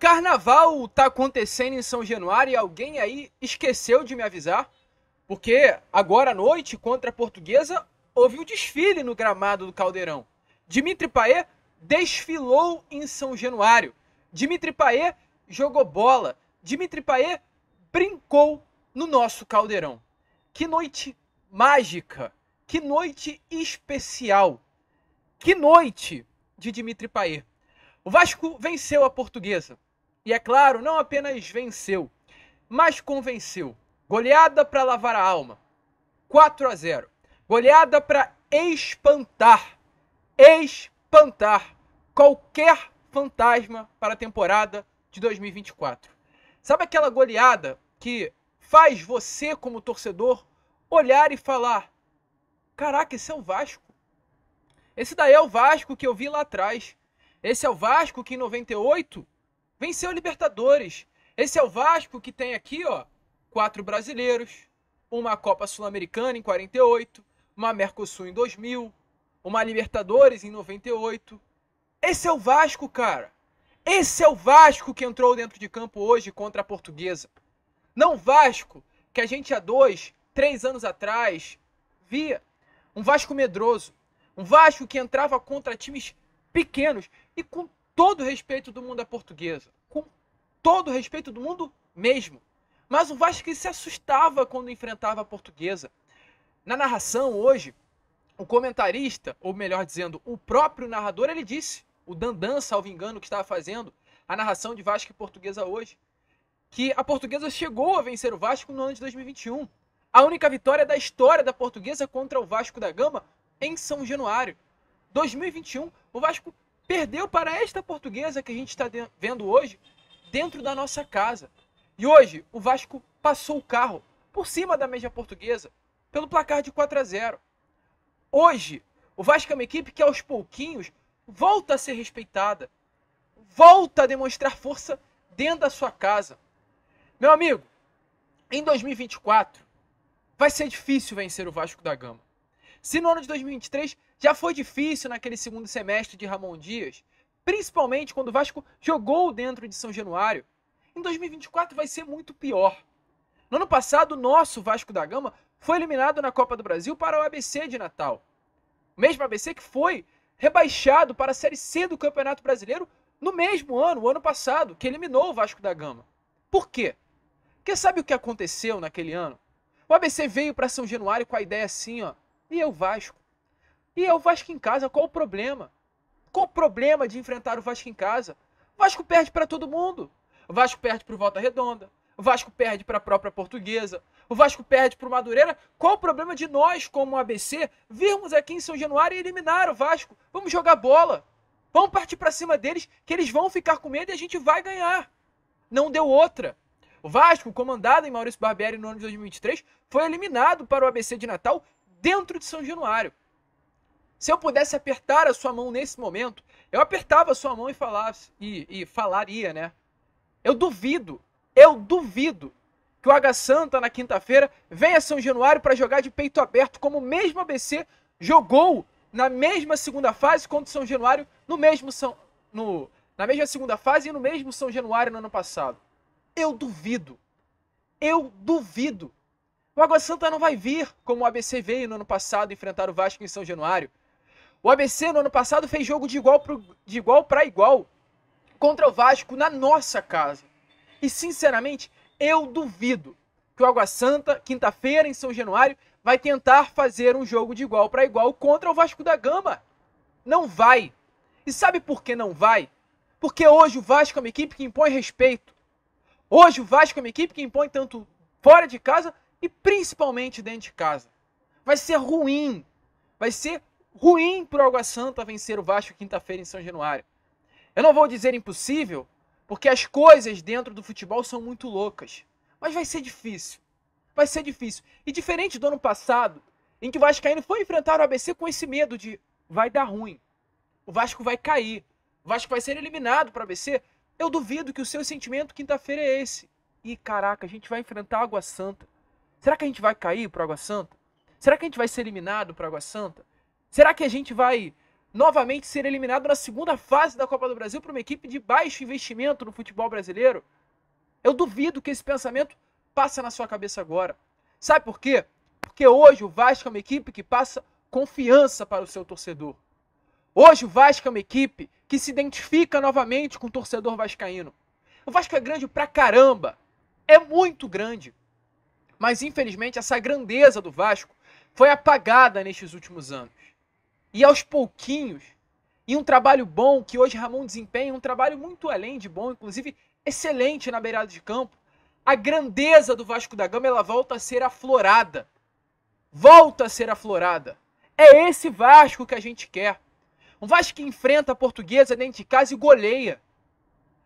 Carnaval tá acontecendo em São Januário e alguém aí esqueceu de me avisar, porque agora à noite, contra a Portuguesa, houve um desfile no gramado do Caldeirão. Dimitri Payet desfilou em São Januário. Dimitri Payet jogou bola. Dimitri Payet brincou no nosso Caldeirão. Que noite mágica, que noite especial, que noite de Dimitri Payet. O Vasco venceu a Portuguesa. E é claro, não apenas venceu, mas convenceu. Goleada para lavar a alma. 4-0. Goleada para espantar qualquer fantasma para a temporada de 2024. Sabe aquela goleada que faz você, como torcedor, olhar e falar: caraca, esse é o Vasco. Esse daí é o Vasco que eu vi lá atrás. Esse é o Vasco que em 98 venceu a Libertadores. Esse é o Vasco que tem aqui, ó, 4 brasileiros, uma Copa Sul-Americana em 48, uma Mercosul em 2000, uma Libertadores em 98. Esse é o Vasco, cara. Esse é o Vasco que entrou dentro de campo hoje contra a Portuguesa. Não o Vasco que a gente há 2, 3 anos atrás via. Um Vasco medroso. Um Vasco que entrava contra times pequenos e com todo o respeito do mundo à Portuguesa. Com todo o respeito do mundo mesmo. Mas um Vasco que se assustava quando enfrentava a Portuguesa. Na narração hoje, o comentarista, ou melhor dizendo, o próprio narrador, ele disse, o Dandan, salvo engano, que estava fazendo a narração de Vasco e Portuguesa hoje, que a Portuguesa chegou a vencer o Vasco no ano de 2021. A única vitória da história da Portuguesa contra o Vasco da Gama em São Januário. 2021, o Vasco perdeu para esta Portuguesa que a gente está vendo hoje dentro da nossa casa. E hoje o Vasco passou o carro por cima da mesma Portuguesa pelo placar de 4-0. Hoje o Vasco é uma equipe que aos pouquinhos volta a ser respeitada, volta a demonstrar força dentro da sua casa. Meu amigo, em 2024 vai ser difícil vencer o Vasco da Gama. Se no ano de 2023 já foi difícil naquele segundo semestre de Ramon Dias, principalmente quando o Vasco jogou dentro de São Januário, em 2024 vai ser muito pior. No ano passado, o nosso Vasco da Gama foi eliminado na Copa do Brasil para o ABC de Natal. O mesmo ABC que foi rebaixado para a Série C do Campeonato Brasileiro no mesmo ano, o ano passado, que eliminou o Vasco da Gama. Por quê? Porque sabe o que aconteceu naquele ano? O ABC veio para São Januário com a ideia assim, ó, e é o Vasco. E é o Vasco em casa, qual o problema? Qual o problema de enfrentar o Vasco em casa? O Vasco perde para todo mundo. O Vasco perde para o Volta Redonda. O Vasco perde para a própria Portuguesa. O Vasco perde para o Madureira. Qual o problema de nós, como ABC, virmos aqui em São Januário e eliminar o Vasco? Vamos jogar bola. Vamos partir para cima deles, que eles vão ficar com medo e a gente vai ganhar. Não deu outra. O Vasco, comandado em Maurício Barbieri no ano de 2023, foi eliminado para o ABC de Natal dentro de São Januário. Se eu pudesse apertar a sua mão nesse momento, eu apertava a sua mão e falaria, né? Eu duvido que o Água Santa na quinta-feira venha a São Januário para jogar de peito aberto, como o mesmo ABC jogou na mesma segunda fase contra o São Januário, na mesma segunda fase e no mesmo São Januário no ano passado. Eu duvido. O Água Santa não vai vir como o ABC veio no ano passado enfrentar o Vasco em São Januário. O ABC no ano passado fez jogo de igual para igual contra o Vasco na nossa casa. E sinceramente, eu duvido que o Água Santa, quinta-feira em São Januário, vai tentar fazer um jogo de igual para igual contra o Vasco da Gama. Não vai. E sabe por que não vai? Porque hoje o Vasco é uma equipe que impõe respeito. Hoje o Vasco é uma equipe que impõe tanto fora de casa e principalmente dentro de casa. Vai ser ruim para o Água Santa vencer o Vasco quinta-feira em São Januário. Eu não vou dizer impossível, porque as coisas dentro do futebol são muito loucas. Mas vai ser difícil. E diferente do ano passado, em que o Vascaíno foi enfrentar o ABC com esse medo de vai dar ruim. O Vasco vai cair. O Vasco vai ser eliminado para o ABC. Eu duvido que o seu sentimento quinta-feira é esse. E caraca, a gente vai enfrentar a Água Santa. Será que a gente vai cair para a Água Santa? Será que a gente vai ser eliminado para a Água Santa? Será que a gente vai novamente ser eliminado na segunda fase da Copa do Brasil por uma equipe de baixo investimento no futebol brasileiro? Eu duvido que esse pensamento passe na sua cabeça agora. Sabe por quê? Porque hoje o Vasco é uma equipe que passa confiança para o seu torcedor. Hoje o Vasco é uma equipe que se identifica novamente com o torcedor vascaíno. O Vasco é grande pra caramba. É muito grande. Mas infelizmente essa grandeza do Vasco foi apagada nestes últimos anos. E aos pouquinhos, e um trabalho bom que hoje Ramon desempenha, um trabalho muito além de bom, inclusive excelente na beirada de campo, a grandeza do Vasco da Gama ela volta a ser aflorada. Volta a ser aflorada. É esse Vasco que a gente quer. Um Vasco que enfrenta a Portuguesa dentro de casa e goleia.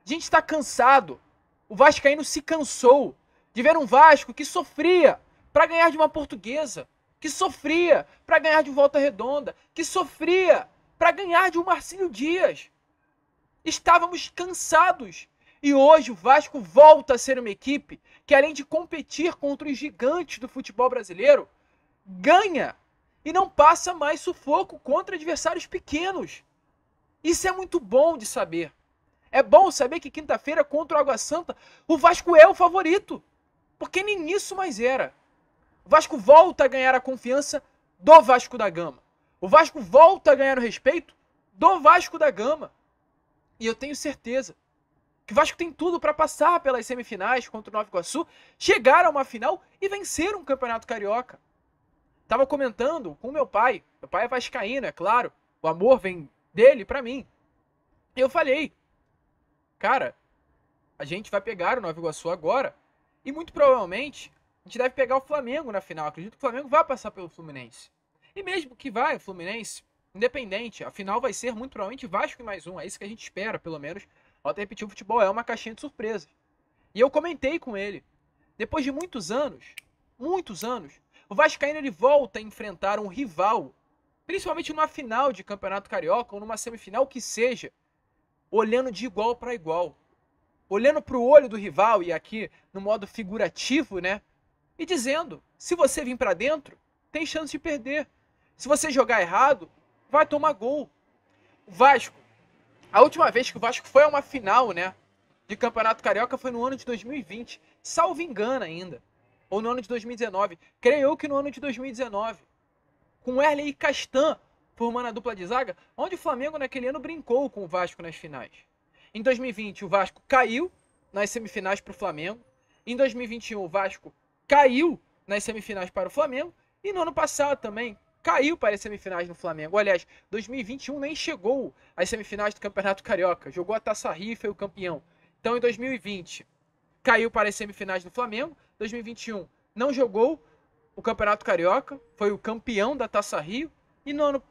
A gente está cansado. O vascaíno se cansou de ver um Vasco que sofria para ganhar de uma Portuguesa, que sofria para ganhar de um Volta Redonda, que sofria para ganhar de um Marcílio Dias. Estávamos cansados. E hoje o Vasco volta a ser uma equipe que, além de competir contra os gigantes do futebol brasileiro, ganha e não passa mais sufoco contra adversários pequenos. Isso é muito bom de saber. É bom saber que quinta-feira contra o Água Santa o Vasco é o favorito, porque nem isso mais era. O Vasco volta a ganhar a confiança do Vasco da Gama. O Vasco volta a ganhar o respeito do Vasco da Gama. E eu tenho certeza que o Vasco tem tudo para passar pelas semifinais contra o Nova Iguaçu, chegar a uma final e vencer um campeonato carioca. Tava comentando com meu pai é vascaíno, é claro, o amor vem dele para mim. E eu falei, cara, a gente vai pegar o Nova Iguaçu agora e muito provavelmente a gente deve pegar o Flamengo na final. Acredito que o Flamengo vai passar pelo Fluminense. E mesmo que vai o Fluminense, independente, a final vai ser muito provavelmente Vasco e mais um. É isso que a gente espera, pelo menos. Volto a repetir, o futebol é uma caixinha de surpresas. E eu comentei com ele, depois de muitos anos, o vascaíno ele volta a enfrentar um rival, principalmente numa final de Campeonato Carioca ou numa semifinal que seja, olhando de igual para igual. Olhando para o olho do rival, e aqui no modo figurativo, né? E dizendo, se você vir para dentro, tem chance de perder. Se você jogar errado, vai tomar gol. O Vasco, a última vez que o Vasco foi a uma final, né, de Campeonato Carioca foi no ano de 2020, salvo engano ainda. Ou no ano de 2019. Creio eu que no ano de 2019. Com Erley e Castan formando a dupla de zaga, onde o Flamengo naquele ano brincou com o Vasco nas finais. Em 2020 o Vasco caiu nas semifinais para o Flamengo. Em 2021 o Vasco caiu nas semifinais para o Flamengo. E no ano passado também caiu para as semifinais no Flamengo. Aliás, 2021 nem chegou às semifinais do Campeonato Carioca. Jogou a Taça Rio e foi o campeão. Então em 2020 caiu para as semifinais do Flamengo. 2021 não jogou o Campeonato Carioca, foi o campeão da Taça Rio. E no ano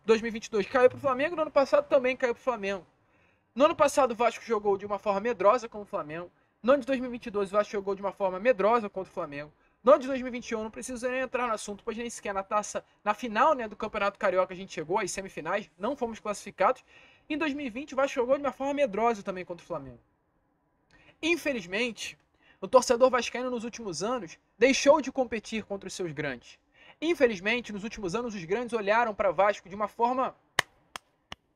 2022 caiu para o Flamengo. No ano passado também caiu para o Flamengo. No ano passado o Vasco jogou de uma forma medrosa com o Flamengo. No ano de 2022 o Vasco jogou de uma forma medrosa contra o Flamengo. No ano de 2021, não preciso nem entrar no assunto, pois nem sequer na final, né, do Campeonato Carioca a gente chegou, às semifinais, não fomos classificados. Em 2020 o Vasco jogou de uma forma medrosa também contra o Flamengo. Infelizmente, o torcedor vascaíno nos últimos anos deixou de competir contra os seus grandes. Infelizmente, nos últimos anos os grandes olharam para o Vasco de uma forma...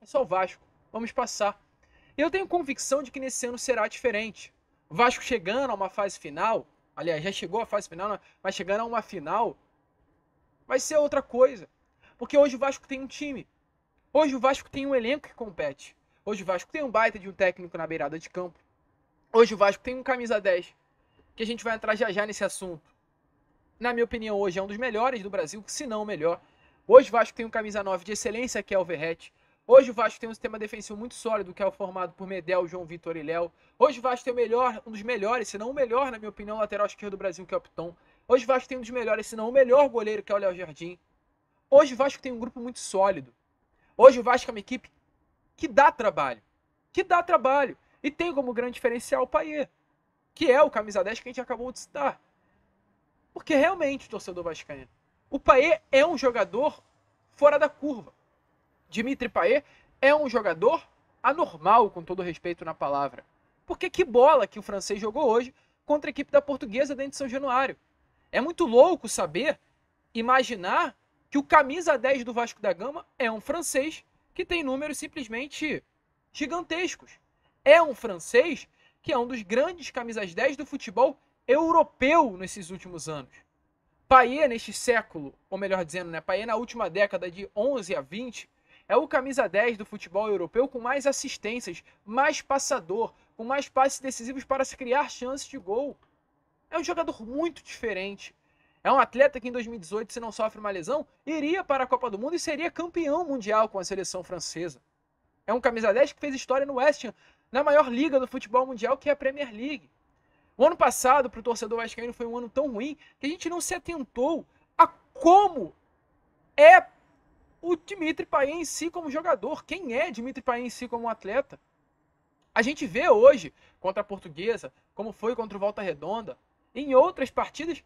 É só o Vasco, vamos passar. Eu tenho convicção de que nesse ano será diferente. O Vasco chegando a uma fase final, aliás, já chegou à fase final, mas chegando a uma final, vai ser outra coisa. Porque hoje o Vasco tem um time. Hoje o Vasco tem um elenco que compete. Hoje o Vasco tem um baita de um técnico na beirada de campo. Hoje o Vasco tem um camisa 10, que a gente vai entrar já nesse assunto. Na minha opinião, hoje é um dos melhores do Brasil, se não o melhor. Hoje o Vasco tem um camisa 9 de excelência, que é o Verratti. Hoje o Vasco tem um sistema defensivo muito sólido, que é o formado por Medel, João Vitor e Léo. Hoje o Vasco tem um dos melhores, se não o melhor, na minha opinião, lateral esquerdo do Brasil, que é o Piton. Hoje o Vasco tem um dos melhores, se não o melhor goleiro, que é o Léo Jardim. Hoje o Vasco tem um grupo muito sólido. Hoje o Vasco é uma equipe que dá trabalho. E tem como grande diferencial o Payet, que é o camisa 10 que a gente acabou de citar. Porque realmente, torcedor vascaíno, o Payet é um jogador fora da curva. Dimitri Payet é um jogador anormal, com todo respeito na palavra. Porque que bola que o francês jogou hoje contra a equipe da Portuguesa dentro de São Januário. É muito louco saber, imaginar que o camisa 10 do Vasco da Gama é um francês que tem números simplesmente gigantescos. É um francês que é um dos grandes camisas 10 do futebol europeu nesses últimos anos. Payet neste século, ou melhor dizendo, né, Payet na última década de 11 a 20, é o camisa 10 do futebol europeu com mais assistências, mais passador, com mais passes decisivos para se criar chances de gol. É um jogador muito diferente. É um atleta que em 2018, se não sofre uma lesão, iria para a Copa do Mundo e seria campeão mundial com a seleção francesa. É um camisa 10 que fez história no West Ham, na maior liga do futebol mundial, que é a Premier League. O ano passado, para o torcedor vascaíno, foi um ano tão ruim que a gente não se atentou a como é o Dimitri Payet em si como jogador. Quem é Dimitri Payet em si como atleta? A gente vê hoje, contra a Portuguesa, como foi contra o Volta Redonda, em outras partidas,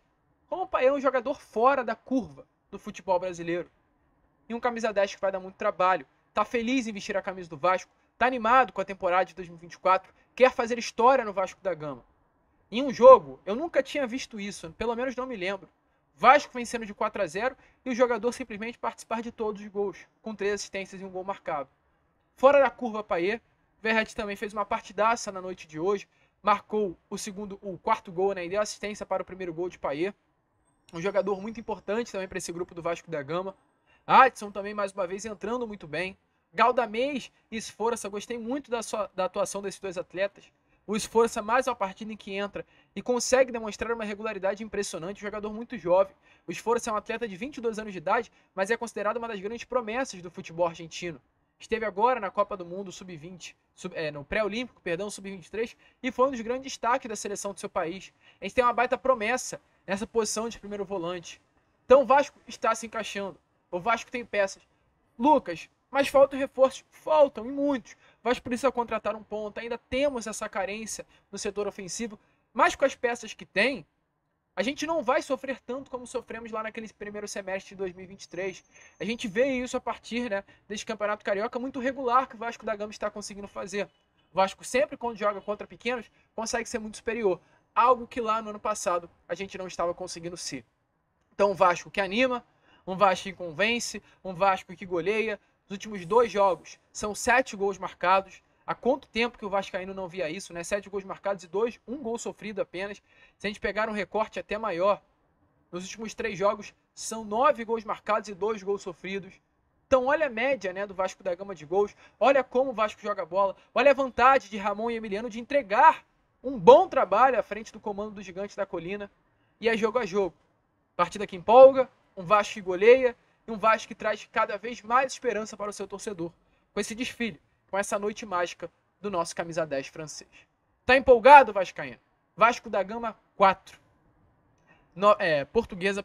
como o Payet é um jogador fora da curva do futebol brasileiro. E um camisa 10 que vai dar muito trabalho. Tá feliz em vestir a camisa do Vasco, tá animado com a temporada de 2024, quer fazer história no Vasco da Gama. Em um jogo, eu nunca tinha visto isso, pelo menos não me lembro. Vasco vencendo de 4 a 0 e o jogador simplesmente participar de todos os gols, com 3 assistências e um gol marcado. Fora da curva Payet, Verratti também fez uma partidaça na noite de hoje, marcou o quarto gol, né, e deu assistência para o primeiro gol de Payet. Um jogador muito importante também para esse grupo do Vasco da Gama. Adson também, mais uma vez, entrando muito bem. Galdamez e Sforza, gostei muito da atuação desses dois atletas. O Sforza, mais uma partida em que entra e consegue demonstrar uma regularidade impressionante, um jogador muito jovem. O Sforza é um atleta de 22 anos de idade, mas é considerado uma das grandes promessas do futebol argentino. Esteve agora na Copa do Mundo Sub-20, no pré-olímpico, Sub-23, e foi um dos grandes destaques da seleção do seu país. A gente tem uma baita promessa nessa posição de primeiro volante. Então o Vasco está se encaixando. O Vasco tem peças. Lucas, mas faltam reforços? Faltam, e muitos. O Vasco precisa contratar um ponta. Ainda temos essa carência no setor ofensivo. Mas com as peças que tem, a gente não vai sofrer tanto como sofremos lá naquele primeiro semestre de 2023. A gente vê isso a partir, né, desse campeonato carioca muito regular que o Vasco da Gama está conseguindo fazer. O Vasco sempre, quando joga contra pequenos, consegue ser muito superior. Algo que lá no ano passado a gente não estava conseguindo ser. Então um Vasco que anima, um Vasco que convence, um Vasco que goleia. Nos últimos 2 jogos são 7 gols marcados. Há quanto tempo que o vascaíno não via isso, né? 7 gols marcados e um gol sofrido apenas. Se a gente pegar um recorte até maior, nos últimos 3 jogos são 9 gols marcados e 2 gols sofridos. Então olha a média, né, do Vasco da Gama de gols. Olha como o Vasco joga bola. Olha a vantagem de Ramon e Emiliano de entregar um bom trabalho à frente do comando do Gigante da Colina. E é jogo a jogo. Partida que empolga, um Vasco que goleia e um Vasco que traz cada vez mais esperança para o seu torcedor. Com esse desfile, com essa noite mágica do nosso camisa 10 francês. Tá empolgado, vascaíno? Vasco da Gama 4. Portuguesa,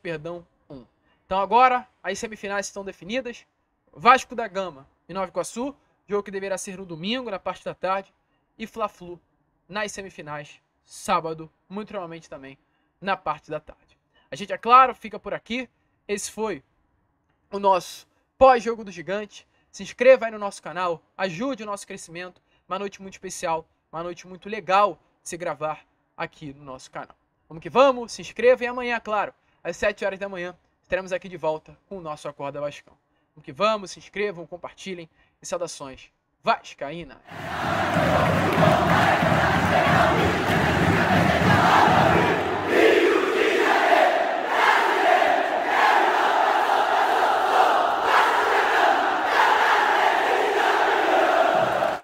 1. Então agora as semifinais estão definidas. Vasco da Gama e Nova Iguaçu, jogo que deverá ser no domingo, na parte da tarde. E Fla-Flu nas semifinais, sábado, muito provavelmente também, na parte da tarde. A gente, é claro, fica por aqui. Esse foi o nosso pós-jogo do Gigante. Se inscreva aí no nosso canal, ajude o nosso crescimento. Uma noite muito especial, uma noite muito legal de se gravar aqui no nosso canal. Vamos que vamos, se inscreva e amanhã, claro, às 7 horas da manhã, estaremos aqui de volta com o nosso Acorda Vascão. Vamos que vamos, se inscrevam, compartilhem e saudações vascaínas.